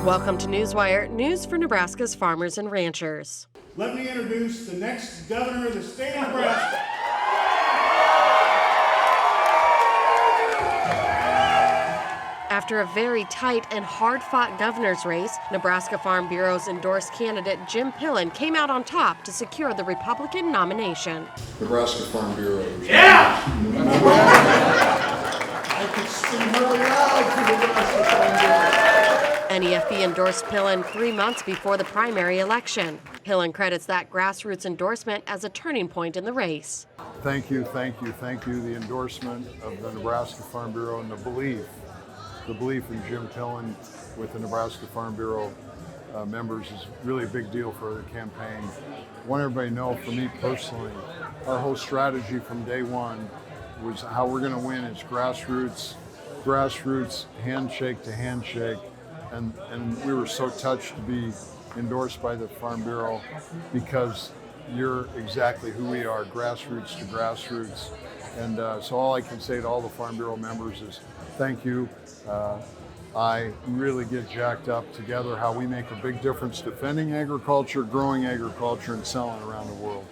Welcome to Newswire, news for Nebraska's farmers and ranchers. Let me introduce the next governor of the state of Nebraska. After a very tight and hard-fought governor's race, Nebraska Farm Bureau's endorsed candidate Jim Pillen came out on top to secure the Republican nomination. Nebraska Farm Bureau. Yeah! I could sing really loud for Nebraska Farm Bureau. NEFB endorsed Pillen 3 months before the primary election. Pillen credits that grassroots endorsement as a turning point in the race. Thank you, the endorsement of the Nebraska Farm Bureau and the belief in Jim Pillen with the Nebraska Farm Bureau members is really a big deal for the campaign. I want everybody to know, for me personally, our whole strategy from day one was how we're going to win is grassroots, handshake to handshake. And we were so touched to be endorsed by the Farm Bureau because you're exactly who we are, grassroots to grassroots. And so all I can say to all the Farm Bureau members is thank you. I really get jacked up together how we make a big difference defending agriculture, growing agriculture, and selling around the world.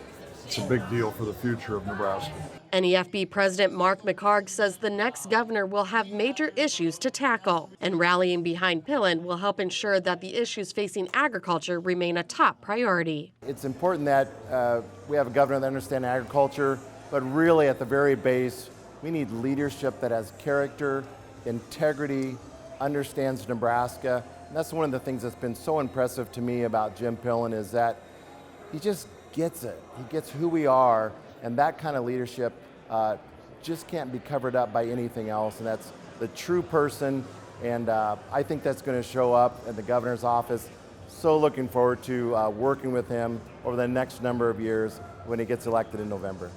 It's a big deal for the future of Nebraska. NEFB President Mark McCarthy says the next governor will have major issues to tackle, and rallying behind Pillen will help ensure that the issues facing agriculture remain a top priority. It's important that we have a governor that understands agriculture, but really at the very base, we need leadership that has character, integrity, understands Nebraska. And that's one of the things that's been so impressive to me about Jim Pillen is that he just gets it. He gets who we are, and that kind of leadership just can't be covered up by anything else, and that's the true person, and I think that's going to show up at the governor's office. So looking forward to working with him over the next number of years when he gets elected in November.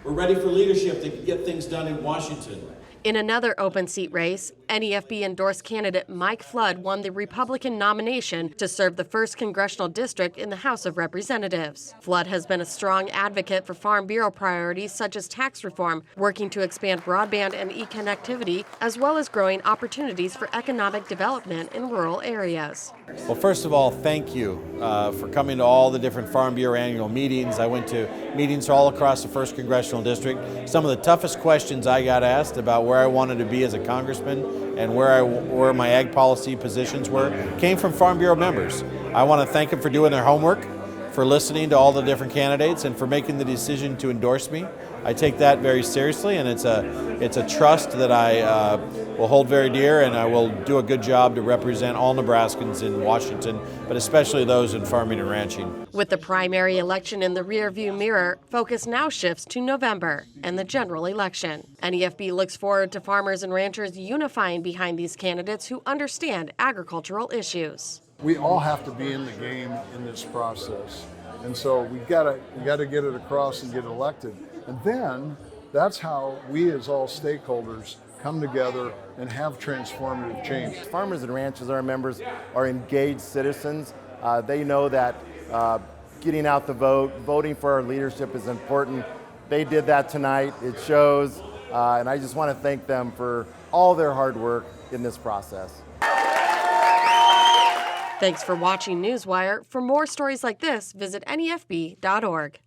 We're ready for leadership to get things done in Washington. In another open seat race, NEFB endorsed candidate Mike Flood won the Republican nomination to serve the 1st Congressional District in the House of Representatives. Flood has been a strong advocate for Farm Bureau priorities such as tax reform, working to expand broadband and e-connectivity, as well as growing opportunities for economic development in rural areas. Well, first of all, thank you for coming to all the different Farm Bureau annual meetings. I went to meetings all across the 1st Congressional District. Some of the toughest questions I got asked about where I wanted to be as a congressman and where my ag policy positions were came from Farm Bureau members. I want to thank them for doing their homework, for listening to all the different candidates, and for making the decision to endorse me. I take that very seriously, and it's a trust that I will hold very dear, and I will do a good job to represent all Nebraskans in Washington, but especially those in farming and ranching. With the primary election in the rearview mirror, focus now shifts to November and the general election. NEFB looks forward to farmers and ranchers unifying behind these candidates who understand agricultural issues. We all have to be in the game in this process. And so we gotta get it across and get elected. And then that's how we as all stakeholders come together and have transformative change. Farmers and ranchers, our members, are engaged citizens. They know that getting out the vote, voting for our leadership is important. They did that tonight. It shows. And I just want to thank them for all their hard work in this process. Thanks for watching Newswire. For more stories like this, visit NEFB.org.